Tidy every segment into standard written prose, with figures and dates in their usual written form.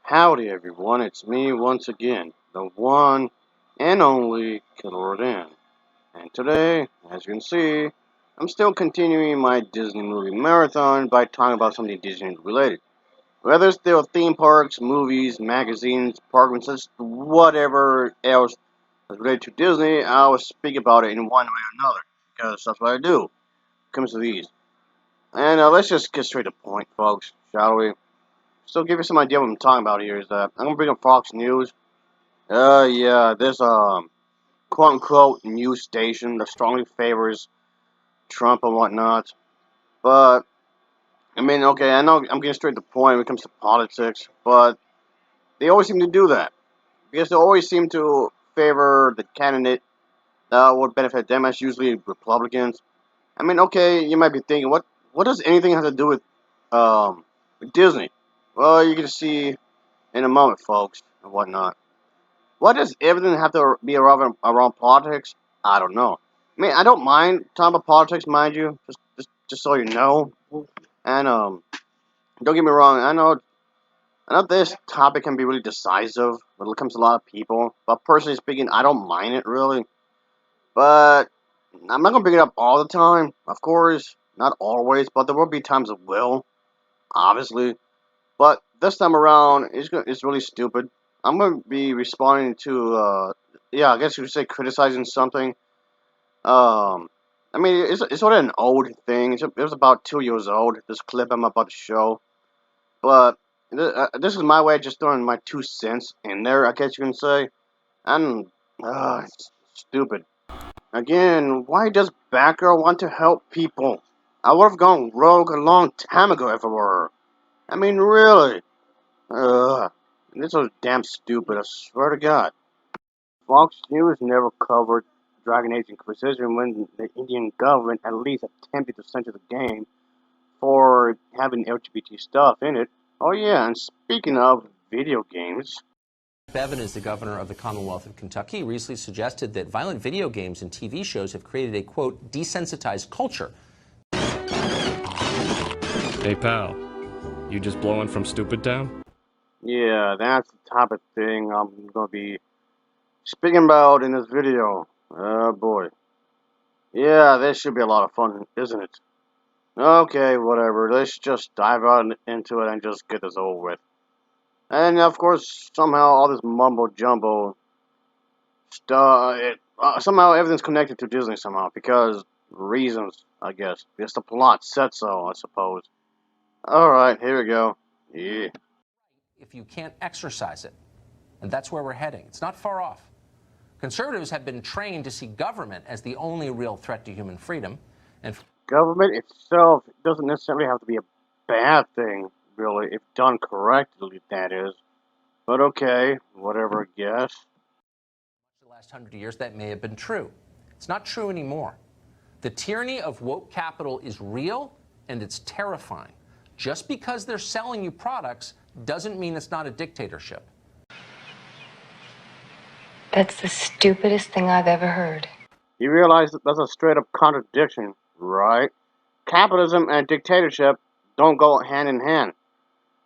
Howdy everyone, it's me once again, the one and only Killer Dan. And today, as you can see, I'm still continuing my Disney movie marathon by talking about something Disney related. Whether it's still theme parks, movies, magazines, park whatever else that's related to Disney, I will speak about it in one way or another, because that's what I do when it comes to these. And let's just get straight to the point, folks, shall we? So, give you some idea what I'm talking about here is that I'm gonna bring up Fox News. Yeah, this quote unquote news station that strongly favors Trump and whatnot. But I mean, okay, I know I'm getting straight to the point when it comes to politics, but they always seem to do that because they always seem to favor the candidate that would benefit them, as usually Republicans. I mean, okay, you might be thinking, what does anything have to do with Disney? Well, you can see in a moment, folks, and whatnot. Why does everything have to be around politics? I don't know. I mean, I don't mind talking about politics, mind you, just so you know. And don't get me wrong. I know this topic can be really decisive when it comes to a lot of people. But personally speaking, I don't mind it really. But I'm not gonna bring it up all the time, of course, not always. But there will be times it will, obviously. But this time around, it's really stupid. I'm gonna be responding to, yeah, I guess you could say criticizing something. Um, I mean, it's sort of an old thing. It was about 2 years old. This clip I'm about to show, but this is my way of just throwing my 2 cents in there. I guess you can say, and it's stupid. Again, why does Batgirl want to help people? I would have gone rogue a long time ago if I were her. I mean, really. This was damn stupid, I swear to God. Fox News never covered Dragon Age Inquisition when the Indian government at least attempted to censor the game for having LGBT stuff in it. Oh yeah, and speaking of video games, Bevin is the governor of the Commonwealth of Kentucky. He recently suggested that violent video games and TV shows have created a, quote, desensitized culture. Hey, pal. You just blowing from Stupid Town? yeah, that's the type of thing I'm gonna be speaking about in this video. Oh boy. Yeah, this should be a lot of fun, isn't it? Okay, whatever. Let's just dive out into it and just get this over with. And of course, somehow all this mumbo jumbo stuff, somehow everything's connected to Disney somehow because reasons, I guess. Because the plot said so, I suppose. All right, here we go. Yeah. If you can't exercise it, and that's where we're heading. It's not far off. Conservatives have been trained to see government as the only real threat to human freedom, and Government itself doesn't necessarily have to be a bad thing, really, if done correctly, that is. But okay, whatever, I guess. the last 100 years, that may have been true. It's not true anymore. The tyranny of woke capital is real, and it's terrifying. Just because they're selling you products doesn't mean it's not a dictatorship. That's the stupidest thing I've ever heard. You realize that that's a straight up contradiction, right? Capitalism and dictatorship don't go hand in hand.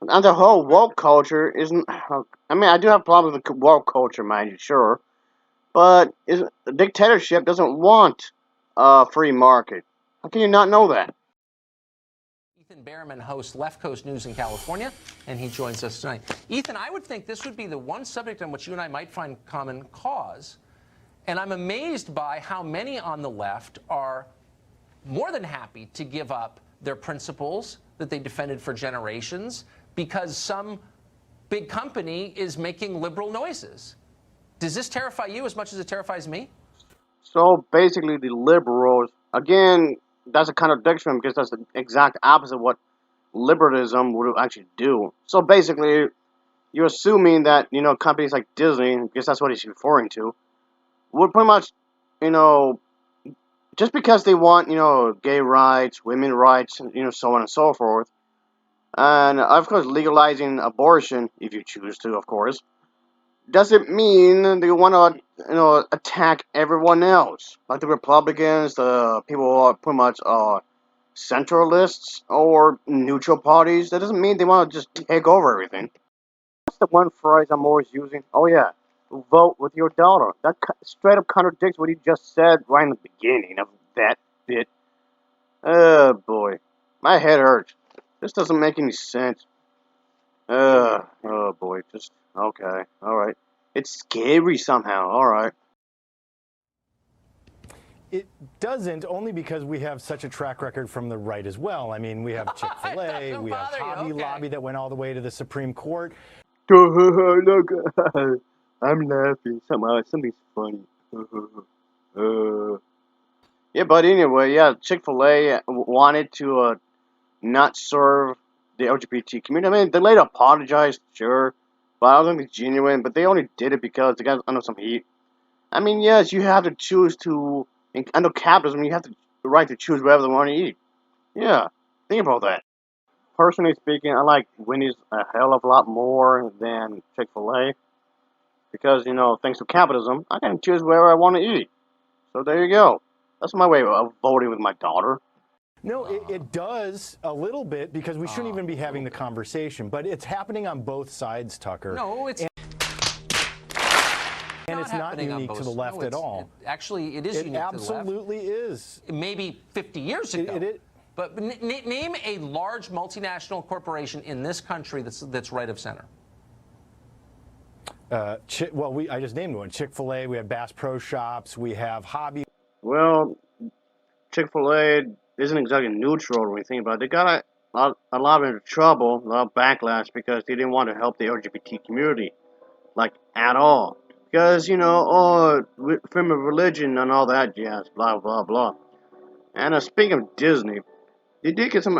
And the whole woke culture isn't. I mean, I do have problems with the woke culture, mind you, sure. But the dictatorship doesn't want a free market. How can you not know that? Ethan Behrman hosts Left Coast News in California, and he joins us tonight. Ethan, I would think this would be the one subject on which you and I might find common cause. And I'm amazed by how many on the left are more than happy to give up their principles that they defended for generations because some big company is making liberal noises. Does this terrify you as much as it terrifies me? So basically, the liberals, again, that's a contradiction because that's the exact opposite of what liberalism would actually do. So basically, you're assuming that, companies like Disney, because that's what he's referring to, would pretty much, you know, just because they want, gay rights, women rights, so on and so forth, and of course legalizing abortion, if you choose to, of course, doesn't mean they want to, attack everyone else, like the Republicans, the people who are pretty much centralists or neutral parties. That doesn't mean they want to just take over everything. what's the one phrase I'm always using? Oh yeah, vote with your dollar. That straight up contradicts what he just said right in the beginning of that bit. Oh boy, my head hurts. This doesn't make any sense. Oh boy, just okay, all right. It's scary somehow. All right. It doesn't, only because we have such a track record from the right as well. I mean, we have Chick-fil-A, we have Hobby Lobby that went all the way to the Supreme Court. Look, I'm laughing. Something's funny. Yeah, but anyway, yeah, Chick-fil-A wanted to not serve the LGBT community. I mean, they later apologized, sure, but I don't think it's genuine. But they only did it because they got under some heat. I mean, yes, you have to choose to. Under capitalism, you have the right to choose whatever they want to eat. Yeah, think about that. Personally speaking, I like Wendy's a hell of a lot more than Chick-fil-A because, thanks to capitalism, I can choose wherever I want to eat. So there you go. That's my way of voting with my daughter. No, it does a little bit because we shouldn't even be having the conversation, but it's happening on both sides, Tucker. No, it's and it's not unique to the left at all. Actually, it is unique to the left. It absolutely is. Maybe 50 years ago. But name a large multinational corporation in this country that's right of center. Well, I just named one. Chick-fil-A, we have Bass Pro Shops, we have Hobby. Well, Chick-fil-A isn't exactly neutral when we think about it. They got a lot of trouble, a lot of backlash because they didn't want to help the LGBT community, like, at all. Because, freedom of religion and all that jazz, blah, blah, blah. And speaking of Disney, they did get some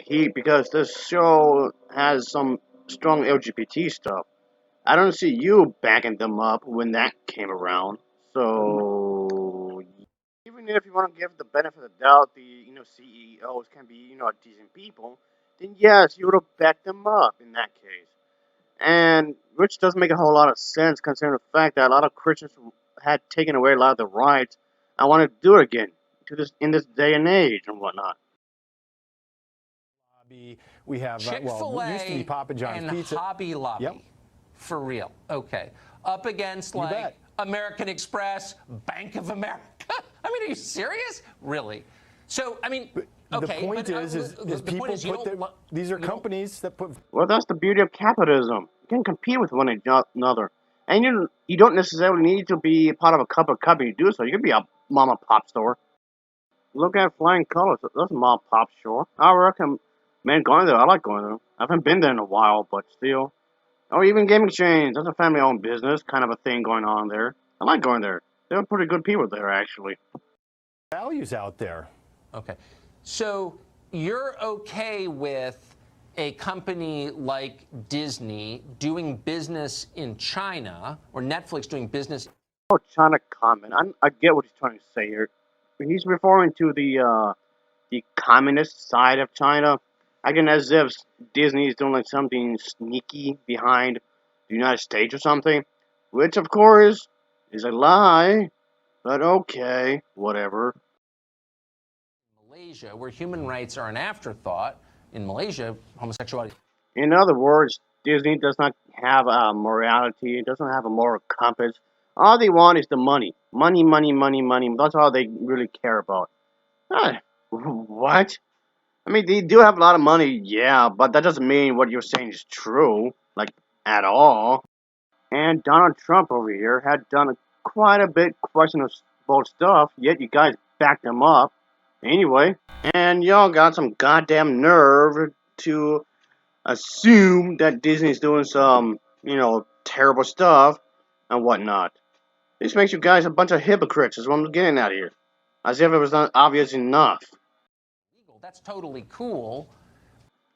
heat because this show has some strong LGBT stuff. I don't see you backing them up when that came around. So, even if you want to give the benefit of the doubt, the CEOs can be decent people, then yes, you would have backed them up in that case. And which doesn't make a whole lot of sense considering the fact that a lot of Christians had taken away a lot of the rights and wanted to do it again in this day and age and whatnot. We have Chick-fil-A it used to be Papa John's and Pizza. Hobby Lobby. Yep. For real. Okay. Up against American Express, Bank of America. I mean, are you serious? Really? So, I mean, okay. The point is people put these are companies that put. Well, that's the beauty of capitalism. You can compete with one another, and you don't necessarily need to be part of a corporate company to do so. You can be a mom and pop store. Look at Flying Colors. That's a mom and pop store. I reckon, man, going there. I like going there. I haven't been there in a while, but still. Or even Game Exchange. That's a family-owned business, kind of a thing going on there. I like going there. They're pretty good people there, actually. Values out there. Okay. So you're okay with a company like Disney doing business in China, or Netflix doing business? Oh, China comment. I get what he's trying to say here. He's referring to the communist side of China. Again, as if Disney is doing like something sneaky behind the United States or something, which of course is a lie. But okay, whatever. Malaysia, where human rights are an afterthought, in Malaysia, homosexuality. In other words, Disney does not have a morality. It doesn't have a moral compass. All they want is the money. Money, money, money, money. That's all they really care about. What? I mean, they do have a lot of money, yeah, but that doesn't mean what you're saying is true, like, at all. And Donald Trump over here had done quite a bit questionable stuff, yet you guys backed him up. Anyway, and y'all got some goddamn nerve to assume that Disney's doing some, terrible stuff and whatnot. This makes you guys a bunch of hypocrites, is what I'm getting at here. As if it was not obvious enough. That's totally cool.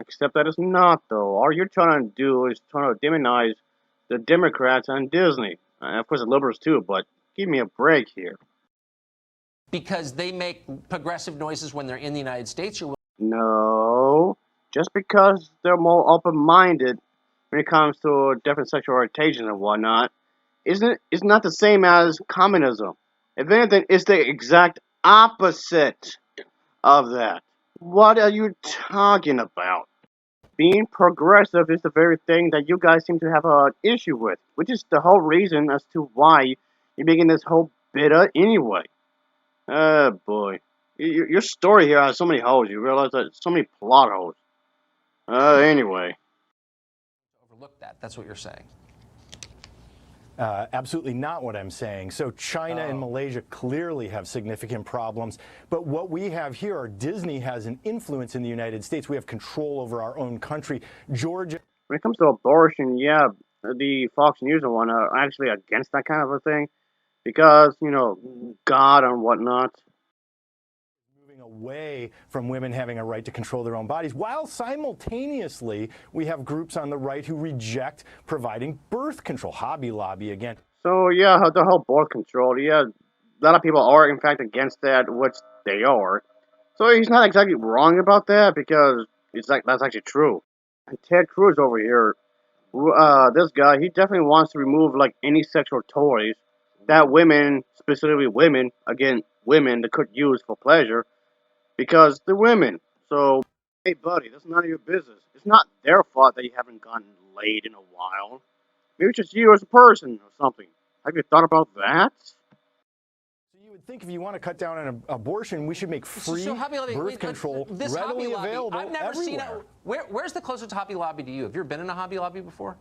Except that it's not, though. All you're trying to do is trying to demonize the Democrats and Disney. And of course the liberals too, but give me a break here. Because they make progressive noises when they're in the United States? No. Just because they're more open-minded when it comes to different sexual orientations and whatnot, it's not the same as communism. If anything, it's the exact opposite of that. What are you talking about? Being progressive is the very thing that you guys seem to have an issue with, which is the whole reason as to why you're making this whole bitter anyway. Oh boy. Your story here has so many holes. You realize that so many plot holes. Anyway. Overlook that. That's what you're saying. Absolutely not what I'm saying. So China and Malaysia clearly have significant problems. But what we have here are Disney has an influence in the United States. We have control over our own country. Georgia. When it comes to abortion, yeah, the Fox News one are actually against that kind of a thing. Because, God and whatnot. Moving away from women having a right to control their own bodies, while simultaneously we have groups on the right who reject providing birth control. Hobby Lobby again. So yeah, the whole birth control, yeah, a lot of people are in fact against that, which they are. So he's not exactly wrong about that because that's actually true. And Ted Cruz over here, this guy, he definitely wants to remove like any sexual toys that women, specifically women, again, women that could use for pleasure, because they're women. So, hey, buddy, that's none of your business. It's not their fault that you haven't gotten laid in a while. Maybe it's just you as a person or something. Have you thought about that? So you would think if you want to cut down on abortion, we should make free birth control readily available I've never everywhere. seen it. Where's the closest Hobby Lobby to you? Have you ever been in a Hobby Lobby before?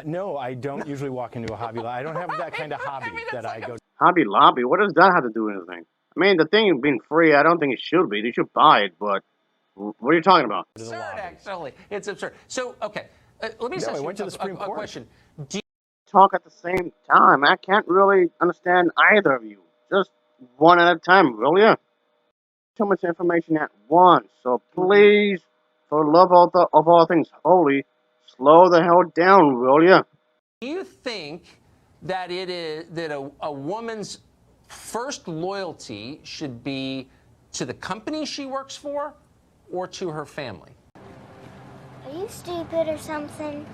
No, I don't usually walk into a Hobby Lobby. I don't have that kind of hobby that I go to. Hobby Lobby? What does that have to do with anything? I mean, the thing being free, I don't think it should be. They should buy it, but what are you talking about? It's absurd, actually. It's absurd. So, okay, let me just ask you a question. Do you talk at the same time? I can't really understand either of you. Just one at a time, will ya? Too much information at once, so please, for love of all things holy, slow the hell down, will ya? Do you think that it is that a woman's first loyalty should be to the company she works for or to her family? Are you stupid or something?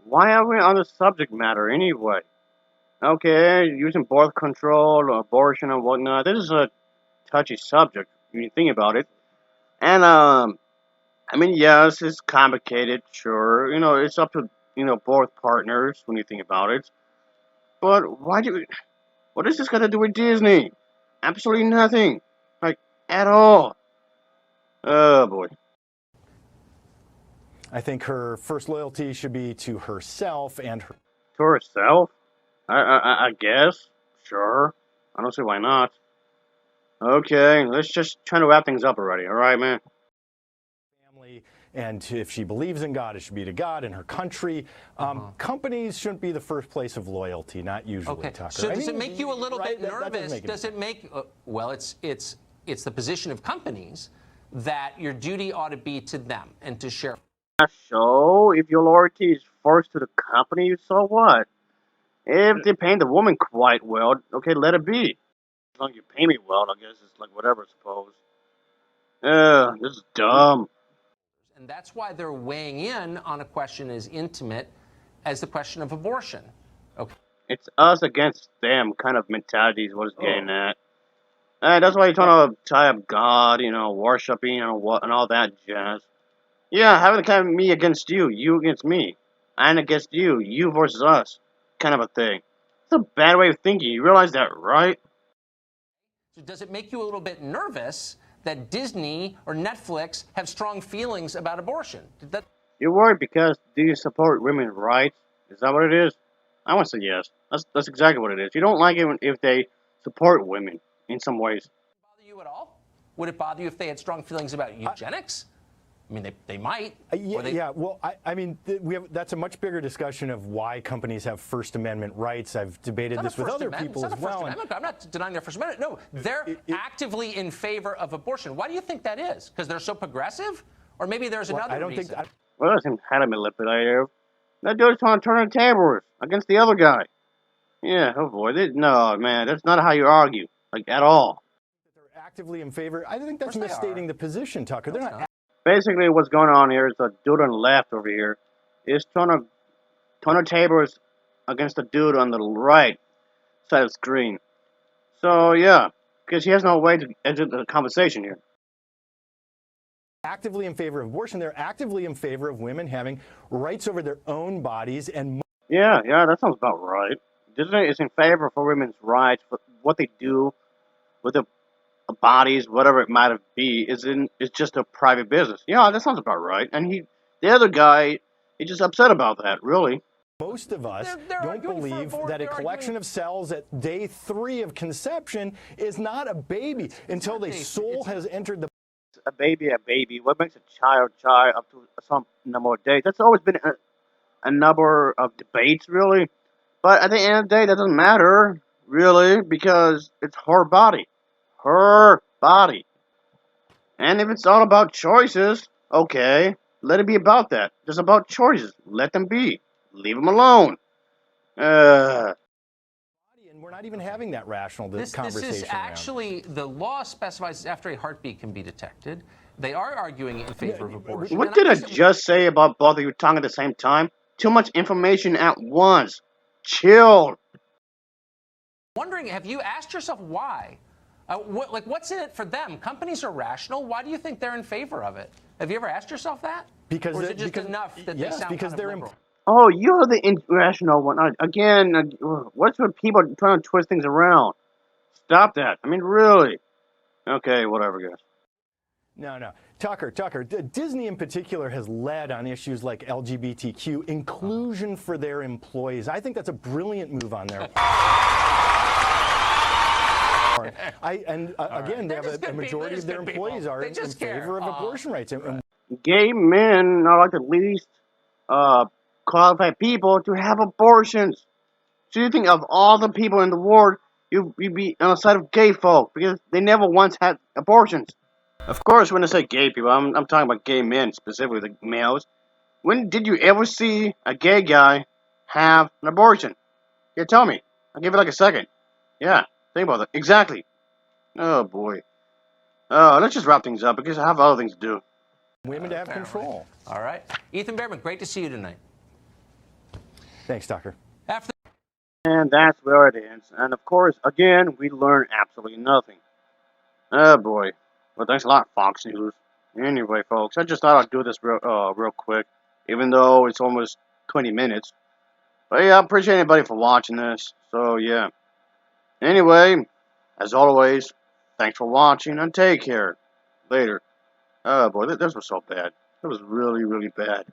Why are we on the subject matter anyway? Okay, using birth control, abortion, and whatnot. This is a touchy subject when you think about it. And I mean, yes, it's complicated, sure. It's up to both partners when you think about it. But what is this got to do with Disney? Absolutely nothing, like at all. Oh boy. I think her first loyalty should be to herself and her. To herself? I guess. Sure. I don't see why not. Okay, let's just try to wrap things up already. All right, man. Family, and if she believes in God, it should be to God and her country. Companies shouldn't be the first place of loyalty, not usually, Tucker. So does it make you a little bit nervous? Does it make? Well, it's the position of companies that your duty ought to be to them and to share. So, if your loyalty is first to the company, so what? If they're paying the woman quite well, okay, let it be. As long as you pay me well, I guess it's like whatever, I suppose. This is dumb. And that's why they're weighing in on a question as intimate as the question of abortion. Okay. It's us against them kind of mentality is what it's getting at. That's why you're trying to tie up God, worshiping and all that jazz. Yeah, having the kind of me against you, you against me, and against you, you versus us, kind of a thing. It's a bad way of thinking. You realize that, right? So does it make you a little bit nervous that Disney or Netflix have strong feelings about abortion? You're worried because do you support women's rights? Is that what it is? I want to say yes. That's exactly what it is. You don't like it if they support women in some ways. Would it bother you at all? Would it bother you if they had strong feelings about eugenics? I mean, they might. Well, I mean, that's a much bigger discussion of why companies have First Amendment rights. I've debated this with other people as well. I'm not denying their First Amendment. No, they're actively in favor of abortion. Why do you think that is? Because they're so progressive? Or maybe there's another reason. Well, that's him had a manipulator. That dude's trying to turn the tables against the other guy. Yeah, oh boy. No, man, that's not how you argue, like, at all. They're actively in favor. I think that's misstating the position, Tucker. They're not. Basically, what's going on here is the dude on the left over here is trying to turn the tables against the dude on the right side of the screen. So, yeah, because he has no way to enter the conversation here. actively in favor of abortion. They're actively in favor of women having rights over their own bodies and. Yeah, that sounds about right. Disney is in favor for women's rights, but what they do with their bodies, whatever it might be, is just a private business. Yeah, that sounds about right. And the other guy, he's just upset about that, really. Most of us They're don't arguing for believe abort- that a they're collection arguing- of cells at day 3 of conception is not a baby until the soul has entered the. A baby. What makes a child up to some number of days? That's always been a number of debates, really. But at the end of the day, that doesn't matter, really, because it's her body. Her body. And if it's all about choices, okay, let it be about that. Just about choices. Let them be. Leave them alone. And we're not even having that rational conversation. This is actually, the law specifies after a heartbeat can be detected. They are arguing in favor of abortion. What did I just say about both of you talking at the same time? Too much information at once. Chill. Wondering, have you asked yourself why? What's in it for them? Companies are rational. Why do you think they're in favor of it? Have you ever asked yourself that? Because or is it just enough that they sound because kind of they're liberal? Oh, you're the irrational one. Again, what's with people trying to twist things around? Stop that. I mean, really. Okay, whatever, guys. No. Tucker, Disney in particular has led on issues like LGBTQ inclusion for their employees. I think that's a brilliant move on their part. Again, they have a majority of their employees are in favor of abortion rights. Gay men are like the least qualified people to have abortions. So you think of all the people in the world, you'd be on the side of gay folk because they never once had abortions. Of course, when I say gay people, I'm talking about gay men, specifically the males. When did you ever see a gay guy have an abortion? Yeah, tell me. I'll give it like a second. Yeah, think about that. Exactly. Oh, boy. Let's just wrap things up because I have other things to do. Women to have control. All right. Ethan Behrman, great to see you tonight. Thanks, Tucker. And that's where it ends. And of course, again, we learn absolutely nothing. Oh, boy. Well, thanks a lot, Fox News. Anyway, folks, I just thought I'd do this real quick, even though it's almost 20 minutes. But yeah, I appreciate anybody for watching this. So, yeah. Anyway, as always, thanks for watching and take care. Later. Oh, boy, this was so bad. It was really, really bad.